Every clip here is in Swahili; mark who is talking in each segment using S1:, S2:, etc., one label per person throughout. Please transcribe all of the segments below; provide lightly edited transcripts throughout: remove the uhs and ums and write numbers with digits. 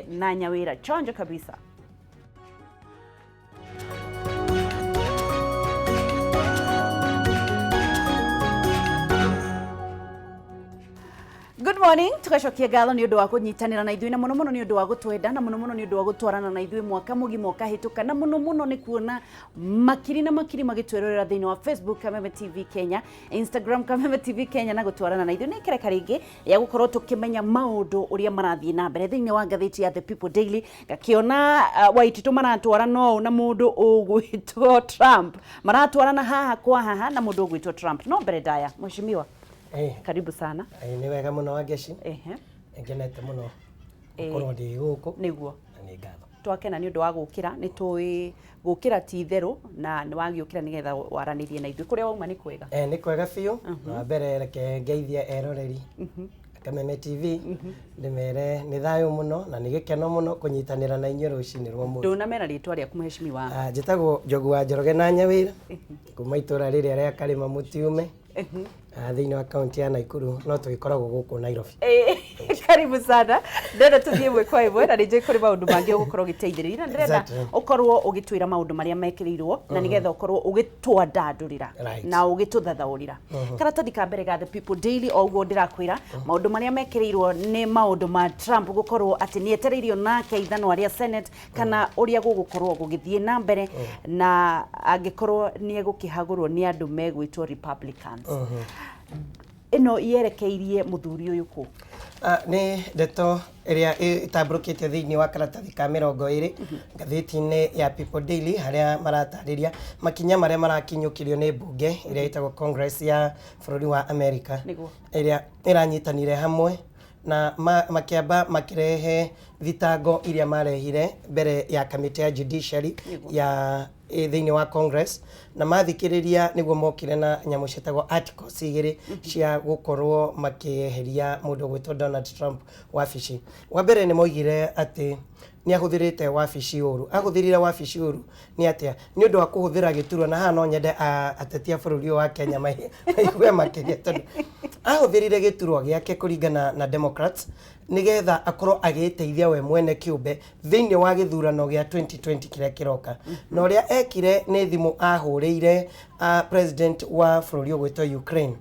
S1: na nyawira chonjo kabisa. Good morning, tugacokia ngatho ni undu wa kunyitanira na ithui na muno muno ni undu wa gutwenda na muno muno ni undu wa gutwarana na ithui mwaka mugima ukahituka na muno muno ni kuona makiri na makiri magitwerera thiini wa Facebook Kameme TV Kenya, Instagram Kameme TV Kenya na gutwarana na ithui ni kereka ringi ya gukorwo tukimenya maundu uria marathie na mbere thiini wa ngathiti ya The People Daily gakiona Waititu maratwarana na mundu ugwitwo Trump maratwarana haha kwa haha na mundu ugwitwo Trump no mbere daya mheshimiwa. Karibu sana.
S2: Ni wega muno wageshi. Ngenete muno. Ukorwo ndi guku.
S1: Niguo.
S2: Ni ngatho.
S1: Twakena ni undu wa gukira ni tui gukira ti theru na ni wagiukira nigetha waranirie na ithui kuria wauma ni kwega.
S2: Ni kwega fiu. Na mbere reke ngeithia eroreri. Kameme TV ndimere ni thayo muno na ni gikeno muno kunyitanira na inyu rucini rwa mu.
S1: Nduna mera ritwa ria kumheshimiwa.
S2: Njitagwo Njogu wa Njoroge na Nyawira. Kuma itura riria ria Karima Mutiume. Thiini wa kaunti ya Naikuru no tugikoragwo guku Nairobi.
S1: Karibu sana. Ndenda tuthie mwe kwa imwe na nije kuri maundu mangi ugukorwo giteithirira ndenda ukorwo ugitwira maundu maria mekirirwo na nigetha ukorwo ugitwandandurira na ugituthathaurira. Karatathi ka mbere ga The People Daily oguo ndirakwira maundu maria mekirirwo ni maundu ma Trump gukorwo ati ni etereirio nake ithano aria Senate kana uria gugukorwo gugithie na mbere na angikorwo ni egukihagurwo ni andu megwitwo Republicans. Ino yerekeirie muthuri uyu ku
S2: ni ndeto iria itamburukite thiini wa karatathi ka 20 ngathiti-ini ya People Daily haria maratariria makinya maria marakinyukirio ni bunge iria itagwo Congress ya bururi wa America iria iranyitanire hamwe na makiamba makirehe thitango iria marehire mbere ya kamiti ya judiciary ya thiini wa Congress na mathikiriria niguo mokire na nyamu citagwo articles igiri cia gukorwo makieheria mundu gwitwo Donald Trump wabici. Wa mbere ni moigire ati ni ahuthirite wabici uru ahuthirire wabici uru ni atia ni undu wa kuhuthira giturwa na haha no nyende atetia bururi wa Kenya maigwe makiria tondu ahuthirire giturwa giake kuringana na Democrats nigetha akorwo agiteithia we mwene kiumbe thiini wa githurano gia 2020 kiria kiroka na uria ekire ni thimu ahuriire president wa bururi ugwitwo Ukraine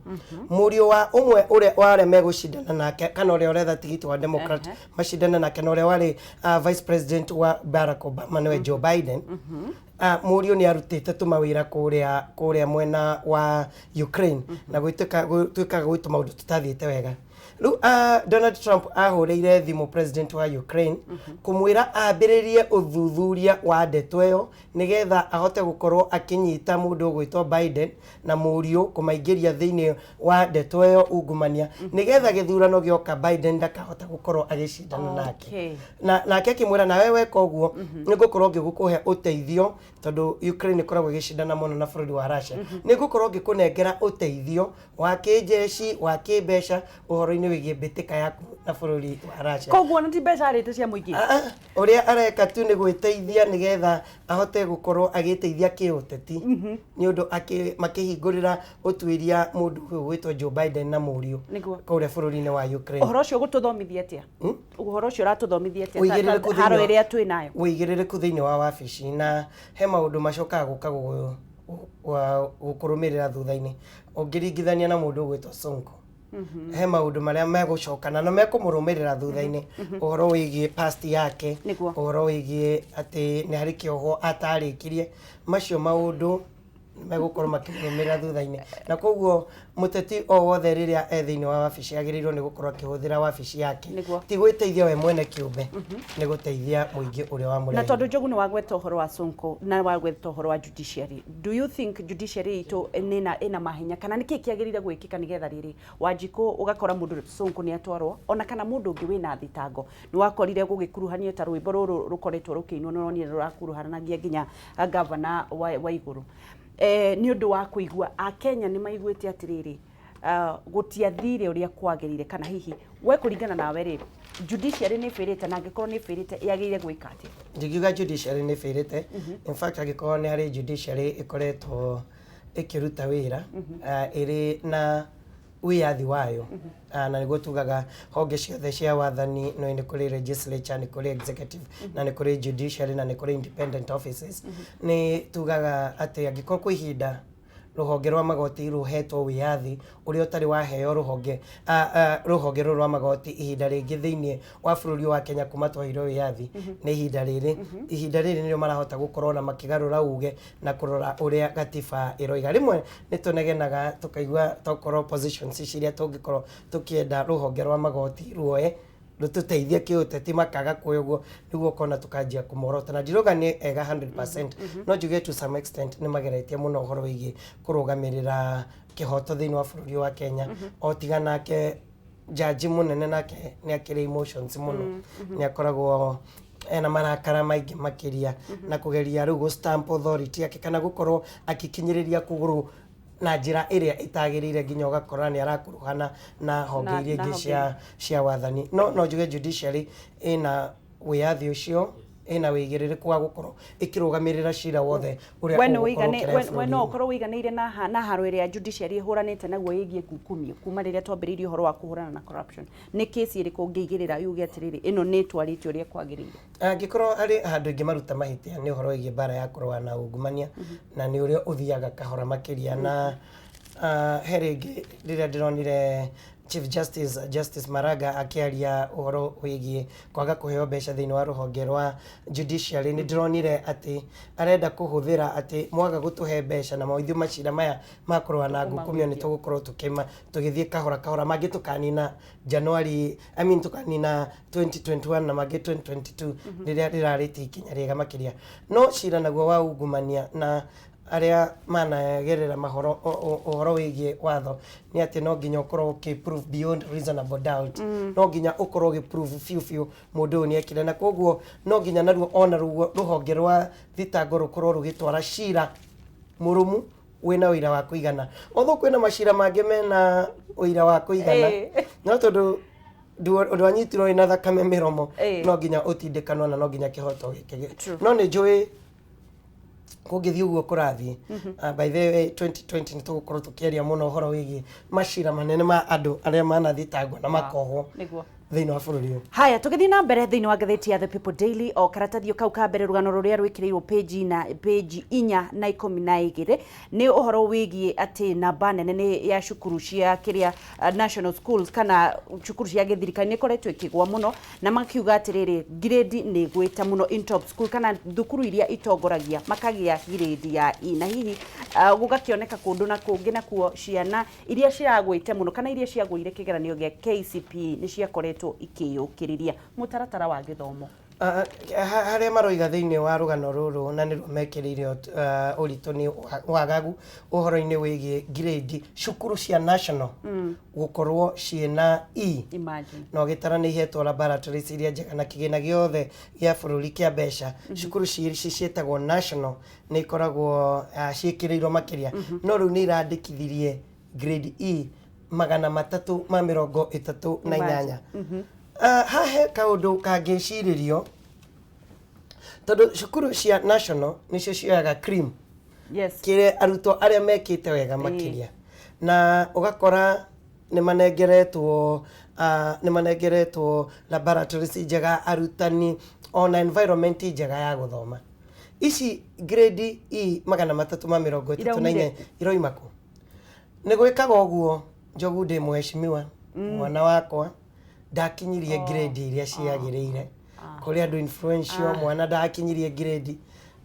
S2: murio wa umwe uria ware megucindana nake kana uria uretha tigiti wa Democrat macindana nake na uria wari vice president wa Barack Obama niwe Joe Biden. Murio ni arutite tumawira kuria mwena wa Ukraine na gwituka gwitu maundu tutathiete wega. Donald Trump ahuriire thimu president wa Ukraine kumwira ambiririe uthuthuria wa ndeto iyo nigetha ahote gukorwo akinyita mundu gwitwo Biden na murio kumaingiria thiini wa ndeto iyo ungumania nigetha githurano gioka Biden ndakahota gukorwo agicindana nake na nake kimwira na wewe koguo nigukorwo ngigukuhe uteithio tondu Ukraine ikoragwo igicindana muno na bururi wa Russia nigukorwo ngikunengera uteithio wa kijeshi wa kibeca uhoro-ini wigie mbitika yaku na bururi wa Russia.
S1: Koguo na ti mbeca arite cia muingi
S2: uria areka tu ni gwiteithia nigetha ahote gukorwo agiteithia kiuteti ni undu makihingurira utwiria mundu gwitwo Joe Biden na murio kuria bururi-ini wa Ukraine.
S1: Uhoro ucio gututhomithia atia uhoro ucio ratuthomithia atia haro iria twi nayo
S2: wigiririku thiini wa wabici na he maundu macokaga gukago gukurumirira thutha-ini ungiringithania na mundu gwitwo Sonko. He maundu maria megucokana na mekumurumirira thutha-ini uhoro wigie past yake uhoro wigie ati ni hari kioho atarikirie macio maundu megukorwo makirumirira thutha-ini na koguo muteti o wothe riria thiini wa wabici agirirwo ni gukorwo akihuthira wabici yake ti gwiteithia we mwene kiumbe ni guteithia muingi uria wa murehe.
S1: Na tondu Njogu ni wagweta uhoro wa Sonko na wagweta uhoro wa judiciary, do you think judiciary ito ina mahenya kana niki kiagirire gwikika nigetha riri Wanjiku ugakora mundu Sonko ni atwarwo ona kana mundu ungi wina thitango ni wakorire gugikuruhania ta rwimbo ruru rukoretwo rukiinwo no ni rurakuruhanagia nginya governor wa iguru ni undu wa kuigua a Kenya ni maiguite atiriri gutiathire uria kwagirire kana hihi we kuringana nawe ri judiciary ni firite na ngikorwo ni firite yagire gwika ati
S2: ngiuga judiciary ni firite in fact agikorwo ni hari judiciary ikoretwo ikiruta wira iri na wiyathi wayo na niguo tugaga honge ciothe cia wathani no nĩ kũrĩ legislature nĩ kũrĩ executive na nĩ kũrĩ judiciary na nĩ kũrĩ independent offices nĩ tugaga atĩ angĩkorwo kwa ihinda ruhonge rwa magoti ruhetwo wiyathi uria utari waheo ruhonge rũrũ rwa magoti ihinda rĩngĩ thĩinĩ wa bũrũri wa Kenya kuma twahirwo wiyathi nĩ ihinda rĩrĩ nĩrĩo marahota gũkorwo na makĩgarũra uge na kũrora uria gatiba ĩroiga. Rĩmwe nĩ tũnegenaga tũkaigua tokorwo positions ciria tũngĩkorwo tũkĩenda ruhonge rwa magoti ruoe rututeithie kiuteti makaga kuoya uguo niguo kona tukanjia kumorota na ndiroga ni ega 100% no njuge to some extent ni mageretie muno horo wigi kurugamirira kihoto thiini wa bũrũri wa Kenya o tiga nake jaji munene nake ni akire emotions muno ni akoragwo ena marakara maingĩ makiria na kugeria rugo stamp authority akikana gukorwo akikinyiriria kuguru na njira iria itagirire nginya ugakora ni arakuruhana na honge iria ingĩ cia wathani no njuge judiciary ina wiyathi ucio ina wigiririku wa gukorwo ikirugamirira cira wothe uria
S1: we no ukorwo wiganĩire na haro iria judiciary ihuranite naguo yigie kukumio kuma riria twambiririe uhoro wa kuhurana na corruption ni case iriku ngigirira yuge atiriri ino ni twarite uria kwagirire
S2: angikorwo ari handu ingi maruta mahitia ni uhoro wigi bara ya kurwa na ungumania na ni uria uthiaga kahora makiria na heregi riria ndironire Chief Justice Maraga akiaria uhoro wigie kwaga kuheo mbeca thiini wa ruhonge rwa judiciary ni ndironire ati arenda kuhuthira ati mwaga gutuhe mbeca na mawithio macira maya makorwa na ngukumio ni tugukorwo tugithie kahora magi tukanina January tukanina 2021 na magi 2022 riria rirariti ikinya riega makiria no cira naguo wa ungumania na aria managerera mahoro uhoro wigie watho ni ati no nginya ukorwo prove beyond reasonable doubt no nginya ukorwo prove fiu mundu ni ekire na koguo no nginya naruo ona ruhonge rwa thitango rukorwo rugitwara cira murumu wina uira wa kuigana otho kwina macira mangi mena uira wa kuigana no tondu ndu anyitirwo ina thakame miromo no nginya utindikanwa na no nginya kihoto gikige no ni njui kugithi uguo kurathi by the way 2020 ni tugukorwo tukiaria muno horo wigi macira manene ma andu aria manathitangwo na makohwo thiini wa bũrũri ũyũ.
S1: Haya tugithi na mbere thiini wa gatheti ya The People Daily o karatathio kau ka mbere rugano ruria rwikirirwo page 4 na 12 ni uhoro wigie ati namba nene ni ya cukuru cia kiria national schools kana cukuru cia githirikari ni koretwo ikigwa muno na makiuga atiriri grade ni gwita muno in top school kana thukuru iria itongoragia makagia grade ya E na hihi gugakioneka kundu na kungi na kuo ciana iria ciragwite muno kana iria ciagwire kigeranio gia KCPE ni ciakoretwo ikiyukiriria mutaratara wa githomo
S2: haria maroiga thiini wa rugano ruru na niruo mekiriire uritu ni wagagu uhoro-ini wigie grade cukuru cia national gukorwo ciena E no gitara ni ihetwo laboratories iria njega na kigina giothe gia bũrũri kia mbeca cukuru cietagwo national ni ikoragwo ciikirirwo makiria no riu ni irandikithirie grade E 338 hahe kaundu kangiciririo tondu cukuru cia national nicio cioyaga cream kire arutwo aria mekite wega makiria na ugakora ni manengeretwo laboratories njega arutani ona environment njega ya guthoma ici grade E 338 iroimako ni gwikaga uguo njogu ndi mheshimiwa mwana wakwa ndakinyirie grade iria ciagirire kuri andu influential mwana ndakinyirie grade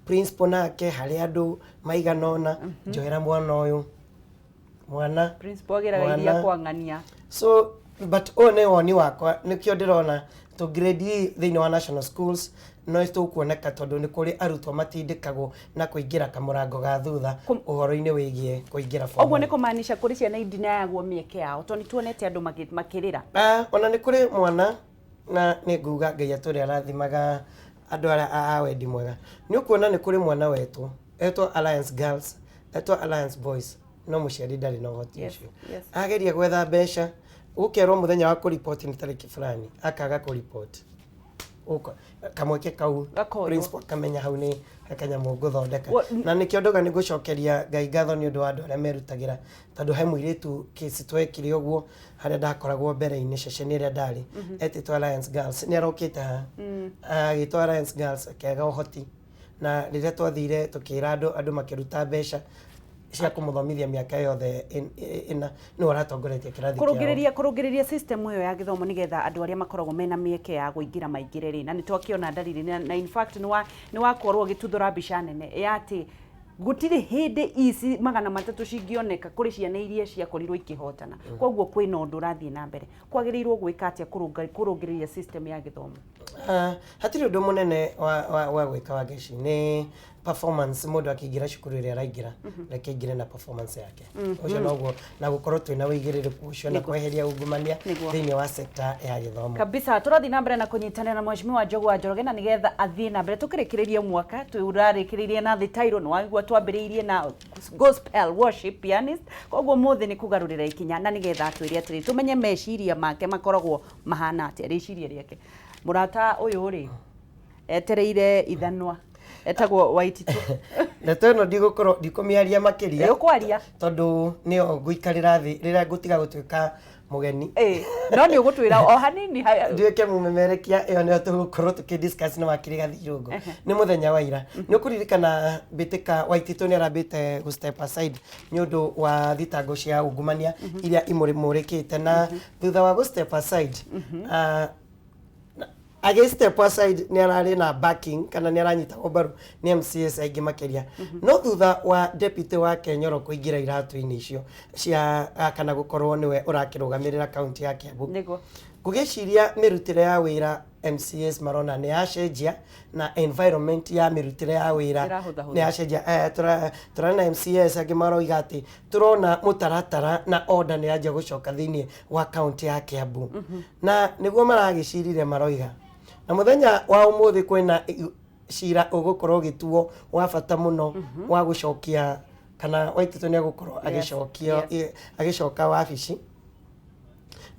S2: principal nake hari andu maiganona njohera mwana uyu mwana
S1: principal ageraga iria kwangania
S2: so but one woni wakwa nikio ndirona to grade E thiini wa national schools no tukuoneka tondu ni kuri arutwo matindikagwo na kuingira kamurango ga thutha uhoro-ini wigie kuingira form
S1: oguo ni kumaanisha kuri ciana indinayagwo mieke yao to ni tuonete andu makirira
S2: ona ni kuri mwana na ni nguga Ngai aturi arathimaga andu a wendi mwega ni ukuona ni kuri mwana wetu etwo Alliance Girls etwo Alliance Boys no muciari ndari no hoti ucio ageria gwetha mbeca ukerwo muthenya wa kuripoti ni tariki fulani akaga kuripoti kamweke kau principal kamenya hau ni akanyamå ngå thondeka na nä kä ondoga nä gå cokeria Ngai ngatho nä å ndå wa andå arä a merutagä ra tondå he må irä tu kĩci twekire å guo harä a ndakoragwo mbere-inä ceceni ä rä a ndarä etĩtwo Alliance Girls nä arokä te haha agä two Alliance Girls akĩaga å hoti na rä rä a twathire tå kä ra andå makä ruta mbeca cia kå må thomithia mä aka yothe ä nä waratongoretie kä rathi
S1: kå rå ngä system ĩyo ya gĩthomo nĩ getha andũ arĩa makoragwo mena mĩeke ya gũingĩra maingĩre rĩ na nĩ twakĩona ndariri na in fact nĩ wakorwo ũgĩtuthũra mbica nene ya atĩ gũtirĩ hĩndĩ ici 300 cingĩoneka kũrĩ ciana iria ciakorirwo ikĩhotana koguo kwĩna ũndũ ũrathiĩ na mbere kwagĩrĩirwo gwĩka atĩa kũrũngĩrĩria system ya gĩthomo
S2: hatirĩ ũndũ mũnene wa gwĩka wa ngeci nĩ performance mũndũ akĩingĩra cukuru ĩrĩa araingĩra reke aingĩre na performance yake ũcio noguo na gũkorwo twĩna wĩigĩrĩrĩku ũcio na kweheria ungumania thĩinĩ wa sector ya gĩthomo
S1: kabisa tũrathiĩ na mbere na kũnyitanĩra na Mheshimiwa Njũgũa Njoroge na nĩgetha athiĩ na mbere tũkĩrĩkĩrĩrie mwaka tũrarĩkĩrĩrie na the title nĩ waigua twambĩrĩirie na gospel worship pianist koguo mũthĩ nĩ kũgarũrĩra ikinya na nĩgetha atwĩre atĩrĩ tũmenye meciria make makoragwo mahana atĩa rĩciria rĩake mũrata ũyũ rĩ etereire ithanwa etagwo Waititu
S2: ndeto ĩno ndigũkorwo ndikũmĩaria makĩria
S1: ũkwaria
S2: tondũ nĩyo ngũikarĩra thĩ rĩrĩa ngũtiga gũtuĩka mũgeni
S1: no nĩ ũgũtwĩra o hanini
S2: nduĩke mũmemerekia ĩyo nĩyo tũgũkorwo tũkĩdiscuss na wakiri Gathirũngũ nĩ mũthenya wa ira nĩ ũkũririkana mbĩtĩka Waititu nĩ arambĩte gũ step aside nĩ ũndũ wa thitango cia ungumania iria imũrĩkĩte na thutha wa gũ step aside step aside nĩ ararĩ na backing kana nĩ aranyitagwo mbaru nĩ MCS aingĩ makĩria no thutha wa deputy wake Nyoro kũingĩra iratũ-inĩ icio cia kana gũkorwo nĩwe ũrakĩrũgamĩrĩra kaunti ya Kiambu ngũgĩciria mĩrutĩre ya wĩra MCS marona nĩ yacenjia na environment ya mĩrutĩre ya wĩra nĩ yacenjia tũrona MCS angĩ maroiga atĩ tũrona mũtaratara na order nĩ yanjia gũcoka thĩinĩ wa kaunti ya Kiambu na nĩguo maragĩcirire maroiga na mũthenya wa ũmũthĩ kwĩna cira ũgũkorwo ũgĩtuo wa bata mũno wa gũcokia kana Waititu nĩ agũkorwo agĩcoka wabici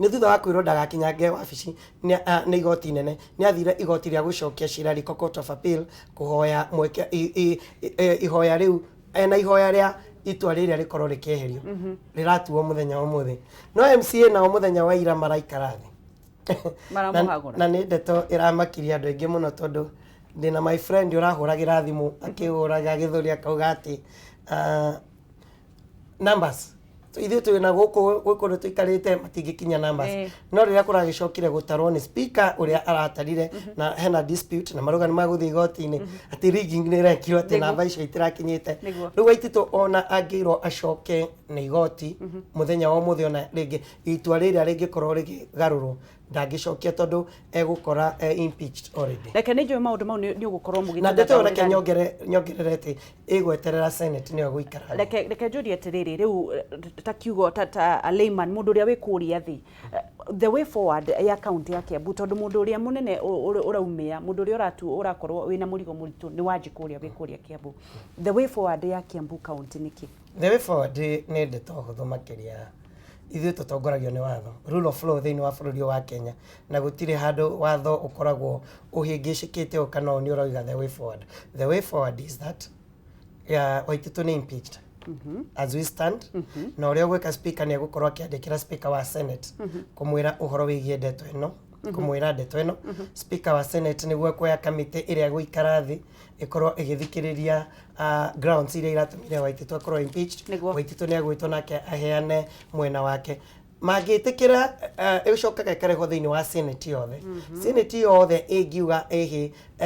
S2: nĩ thutha wa kwĩrwo ndagakinyange wabici nĩ igoti nene nĩ athire igoti rĩa gũcokia cira riko Court of Appeal kũhoya mweke ihoya rĩu na ihoya rĩa itua rĩrĩa rĩkorwo rĩkĩeherio rĩratuo mũthenya wa ũmũthĩ no MCA nao mũthenya wa ira maraikara thĩ na nĩ ndeto ĩramakiria andũ aingĩ mũno tondũ ndĩna my friend ũrahũragĩra thimũ akĩhũraga gĩthũri akauga atĩ numbers ithuĩ twĩna gũkũ tũikarĩte matingĩkinya numbers no rĩrĩa kũragĩcokire gũtarwo nĩ speaker ũrĩa aratarire na hena dispute na marũga nĩ magũthiĩ igoti-inĩ atĩ rigging nĩ ĩrekirwo atĩ namba icio itirakinyĩte rĩu Waititu ona angĩirwo acoke na igoti mũthenya wa ũmũthĩ ona rĩngĩ itua rĩrĩa rĩngĩkorwo rĩkĩgarũrwo ndangĩcokia tondũ egũkora impeached already
S1: reke nĩ njũĩ maũndũ mau nĩ ũgũkorwo mũgĩthiĩ
S2: na ndeto reke nyongerere atĩ ĩgweterera Senate nĩyo gũikara
S1: reke njũrie atĩrĩrĩ rĩu ta kiugo ta layman mũndũ ũrĩa wĩ kũrĩa thĩ the way forward ya kaunti ya Kiambu tondũ mũndũ ũrĩa mũnene ũraumĩa mũndũ ũrĩa ũrakorwo wĩna mũrigo mũritũ nĩ Wanjikũ ũrĩa wĩ kũrĩa Kiambu the way forward ya Kiambu county nĩkĩ
S2: the way forward nĩ ndeto hũthũ makĩria ithuĩ tũtongoragio nĩ watho rule of law thĩinĩ wa bũrũri wa Kenya na gũtirĩ handũ watho ũkoragwo ũhĩngĩcĩkĩte kana nĩ ũroiga the way forward is that Waititu nĩ impeached as we stand na ũrĩa ũgwĩka speaker nĩ egũkorwo akĩandĩkĩra speaker wa Senate kũmwĩra ũhoro wĩgiĩ ndeto ĩno kũmwĩra ndeto ĩno speaker wa Senate nĩguo kuoya kamĩtĩ ĩrĩa gũikara thĩ ĩkorwo ĩgĩthikĩrĩria grounds iria iratũmire Waititu akorwo impeached Waititu nĩ agwĩtwo nake aheane mwena wake mangĩtĩkĩra ĩcokaga ĩkarehwo thĩinĩ wa Senate yothe Senate yothe ĩngiuga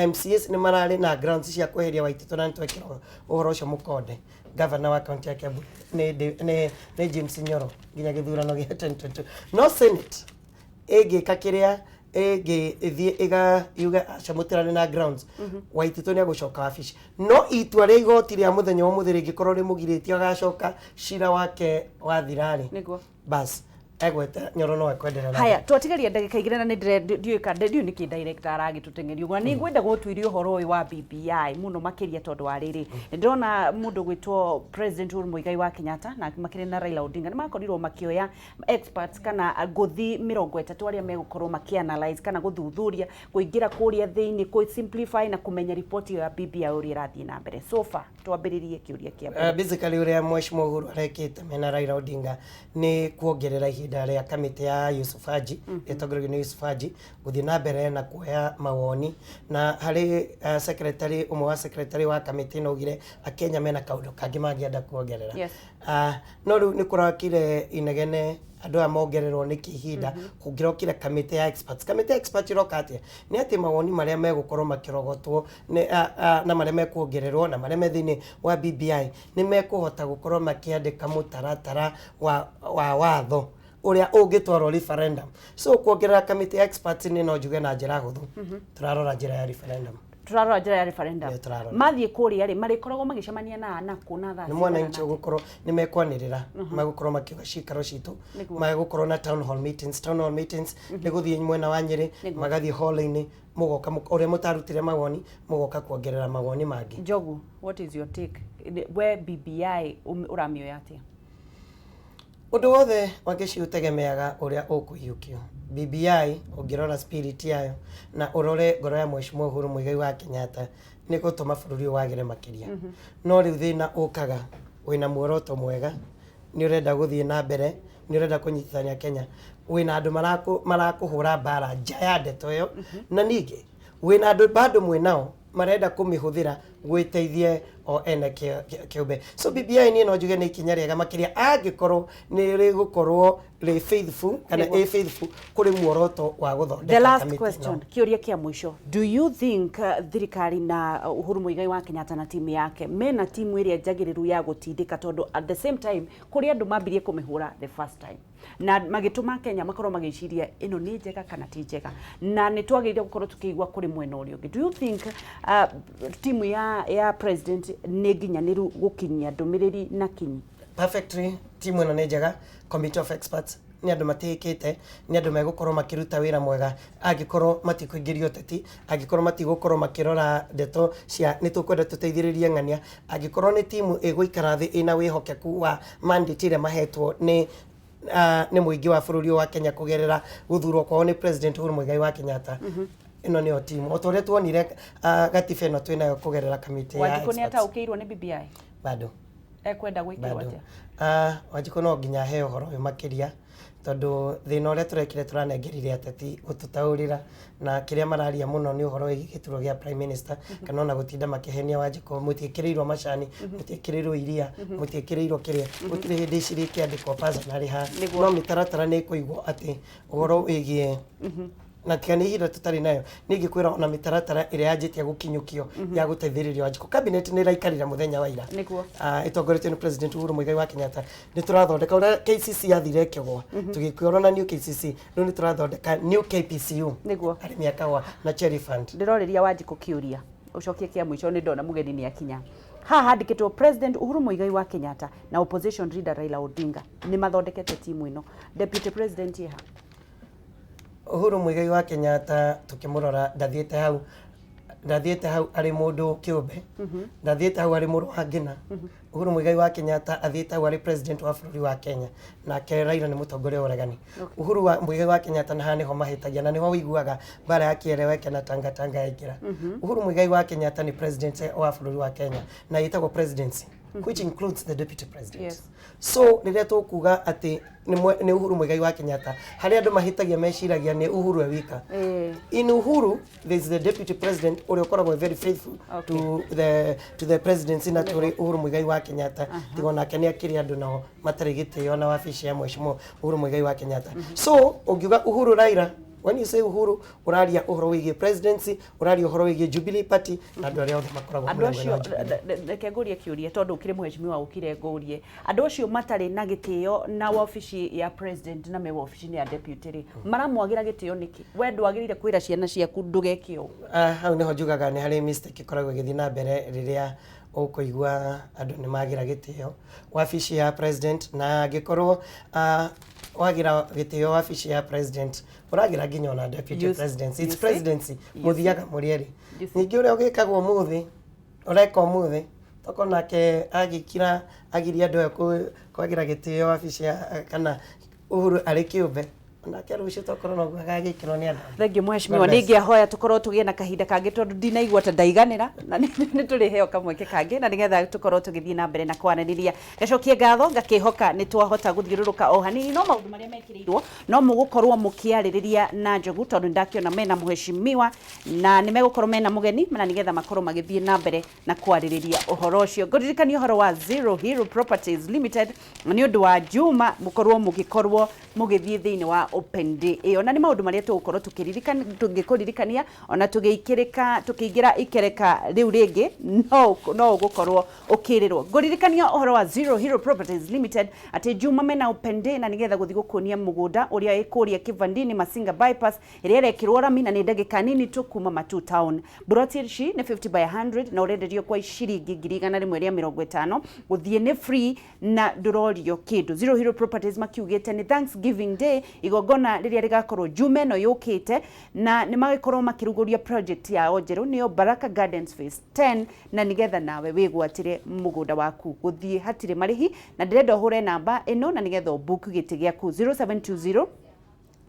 S2: MCS nĩ mararĩ na grounds cia kweheria Waititu na nĩtwekĩra ũhoro ũcio mũkonde governor wa county ya Kiambu nĩ James Nyoro nginya gĩthurano gĩa 2022 no Senate ĩngĩka kĩrĩa ĩngĩthiĩ ĩgayuga acamũtĩrane na grounds Waititu nĩ agũcoka wabici no itua rĩa igoti rĩa mũthenya wa mũthĩ rĩngĩkorwo rĩmũgirĩtie agacoka cira wake wa thirarĩ bas egwete Nyoro no ekwenderera.
S1: Haya twatigaria ndagika igire na ndiũ niki director aragitutengeria uguo ni ngwenda gutwiria uhoro uyu wa BBI muno makiria tondu wa riri ndona mundu gwitwo President Uhuru Muigai wa Kenyatta na makire na Raila Odinga ni makorirwo makioya experts kana guthi 30 aria megukorwo makianalyze kana guthuthuria kuingira kuria thiini ku simplify na kumenya report ya BBI uria irathii na mbere so far twambiririe kiuria kia
S2: basically uria Mheshimiwa Uhuru arekite mena Raila Odinga ni kuongerera ihinda ria kamiti ya Yusuf Haji etogorogio ni Yusuf Haji guthii na mbere na kuoya mawoni na hari secretary umwe wa secretary wa kamiti no gire akenya mena kaundu kangi mangienda kuongerera.
S1: Yes.
S2: No riu ni kurakire inegene andu amongererwo ni kihinda kungirokire kamiti ya experts. Kamiti ya experts irokatia ni ati mawoni maria megukorwo makirogotwo na maria mekuongererwo na maria methini wa BBI ni mekuhota gukorwo makiandika mutaratara wa watho uria ungitwarwo referendum. So kuongerera kamiti ya experts ni no njuge na njira huthu turarora njira ya referendum.
S1: Turarora njira ya referendum. Mathie kuria ri marikoragwo magicemania na kuna thaa.
S2: Ni mwananchi gukorwo ni mekwanirira magukorwo makiuga cikaro citu magukorwo na town hall meetings ni guthie mwena wa Nyeri magathie hall-ini mugoka uria mutarutire mawoni mugoka kuongerera mawoni mangi.
S1: Jogu, what is your take where BBI uramioya atia?
S2: Undu wothe wangiciutegemeaga uria ukuyukio. BBI ungirora spirit yayo na urore ngoro ya Mheshimiwa Uhuru Muigai wa Kenyatta ni gutuma bururi wagire makiria. No riu thina ukaga wina muoroto mwega ni urenda guthie na mbere ni urenda kunyitithania Kenya wina andu marakuhura bara nja ya ndeto yo na ningi wina andu bado mwenao marenda kumihuthira gwiteithie o ene kiube. So BBI ni no njuge ni ikinya riega makiria angikorwo ni rigukorwo ri faithful kana faithful kuri muoroto wa guthondeka.
S1: The last question kiuria kia mwisho, do you think thirikari na Uhuru Muigai wa Kenyatta na timu yake mena timu iria njagiriru ya gutindika tondu at the same time kuri andu mambirie kumihura the first time na magituma Kenya makorwo magiciria ino ni njega kana ti njega na ni twagirire gukorwo tukigwa kuri mwena urio? Do you think timu ya president ni nginyaniru gukinyia ndumiriri na kinyi?
S2: Perfectly, timu ino ni njega, committee of experts ni andu matikite ni andu megukorwo makiruta wira mwega angikorwo matikuingirio teti angikorwo matigukorwo makirora ndeto cia nitukwenda tuteithiririe ng'ania angikorwo ni timu iguikara thi ina wihokeku wa mandate ire mahetwo ni muingi wa bururi wa Kenya kugerera guthurwo kwao ni President Uhuru Muigai wa Kenyatta. Ino ni o timu otore tuonire gatiba ino twinayo kugerera kamiti ya
S1: experts. Wajiko ni ataukirwo ni BBI
S2: bado
S1: ekwenda gwikirwo atia?
S2: Wajiko no nginya he uhoro uyu makiria tondu thina uria turekire turanengerire ateti gututaurira na kiria mararia muno ni uhoro wigi gituro gia prime minister kana ona gutinda makihenia Wajiko mutikirirwo macani mutikirirwo iria mutikirirwo kiria gutire hindi iciri kiandikwo personally ha no mitaratara ni kuigwo ati uhoro wigie na tiga ni ihinda tutari nayo ningi kwira ona mitaratara iria yanjitie gukinyukio ya guteithiriria Wajiko. Cabinet ni raikarira muthenya wa ira itongoretio ni President Uhuru Muigai wa Kenyatta ni turathondeka uria KCC yathire kigwa tugikwira na new KCC no ni turathondeka new KPCU ari miaka wa na cherry fund.
S1: Ndiroriria Wajiko kiuria ucokie kia mwisho ni ndona mugeni ni akinya ha handikitwo President Uhuru Muigai wa Kenyatta na opposition leader Raila Odinga ni mathondekete timu ino. Deputy President iha
S2: Uhuru Muigai wa Kenyatta tukimurora ndathiete hau ari mundu kiumbe ndathiete hau ari muru wa ngina. Uhuru Muigai wa Kenyatta athiete hau ari president wa bururi wa Kenya na Raila ni mutongoria uregani. Uhuru wa Muigai wa Kenyatta na hani ho mahitagia na niho wiguaga bara ya kiereweke na tanga yaingira. Uhuru Muigai wa Kenyatta ni president wa bururi wa Kenya na yitagwo presidency which includes the deputy president.
S1: Yes.
S2: So niria tukuga ati ni Uhuru Muigai wa Kenyatta hari andu mahitagia meciragia ni Uhuru wika. In Uhuru there is the deputy president uri ukoragwo very faithful to the presidency na turi Uhuru Muigai wa Kenyatta tigona kenia kiri andu nao matari gitio na wabici ya Mheshimiwa Uhuru Muigai wa Kenyatta. So ungiuga Uhuru Raila, when you say Uhuru uraria uhoro wigi presidency uraria uhoro wigi Jubilee party na andu aria othe makoragwo
S1: andu acio reke ngurie kiurie tondu ukire Mheshimiwa ukire ngurie andu acio matari na gitio na wabici ya president na me wabici ya deputy ri maramwagira gitio niki we ndwagirire kwira ciana ciaku ndugekio?
S2: Hau niho njugaga ni hari mistake ikoragwo githi na mbere riria ukuigua andu ni magira gitio wabici ya president na gikorwo wagira gitio wabici ya president uragira nginya ona deputy president it's presidency muthiaga murieri ningi uria ugikagwo muthi ureka muthi toko nake agikira agiria ndoyo kwagira gitio wabici ya kana Uhuru ari kiumbe nake rucio tokorwo no gagagikirwo ni andu
S1: thengio mheshimiwa ningi ahoya tukorwo tugie na kahinda kangi tondu ndinaigua ta ndaiganira na ni turi heo kamweke kangi na nigetha tukorwo tugithie na mbere na kwaraniria gacokie ngatho ngakihoka ni twahota guthiururuka o hanini no maundu maria mekirirwo no mugukorwo mukiaririria na Njogu tondu ndakiona mena mheshimiwa na nimegukorwo mena mugeni na nigetha makorwo magithie na mbere na kwaririria uhoro ucio nguririkania uhoro wa Zero Hero Properties Limited ni undu wa juma mukorwo mugikorwo mugithie thiini wa open day iyo na ni maundu maria tugukorwo tungikuririkania ona tukiingira ikereka riu ringi no ugukorwo ukirirwo nguririkania uhoro wa Zero Hero Properties Limited ati juma mena open day na nigetha guthi gukunia mugunda uria ikuria Kivandini Masinga bypass iria rekirwo rami na ni ndagika nini tu kuma Matu town brotirci ni 50 by 100 na urenderio kwa ciringi 150 guthie ni free na durorio kindu Zero Hero Properties makiugite ni Thanksgiving Day igongona riria rigakorwo jume no yukite na ni magikorwo makiruguria project ya onjeru niyo Baraka Gardens phase 10 na nigetha nawe wigwatire mugunda waku guthie hatire marihi na ndirenda hure namba ino na nigetha book giti giaku 0720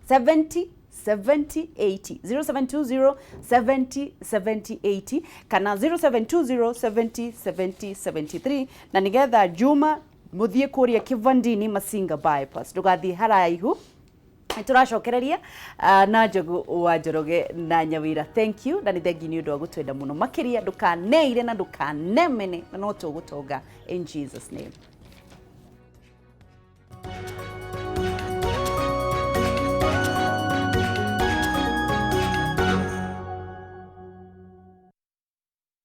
S1: 70 7080 0720 70 7080 kana 0720 70 70 73 na nigetha juma muthie kuria Kivandini Masinga bypass ndugathie haraihu turacokereria na Njogu wa Njoroge na Nyawira thank you na ni thengi ni undu wa gutwenda muno makiria ndukaneire na ndukanemene na no tugutonga in Jesus name.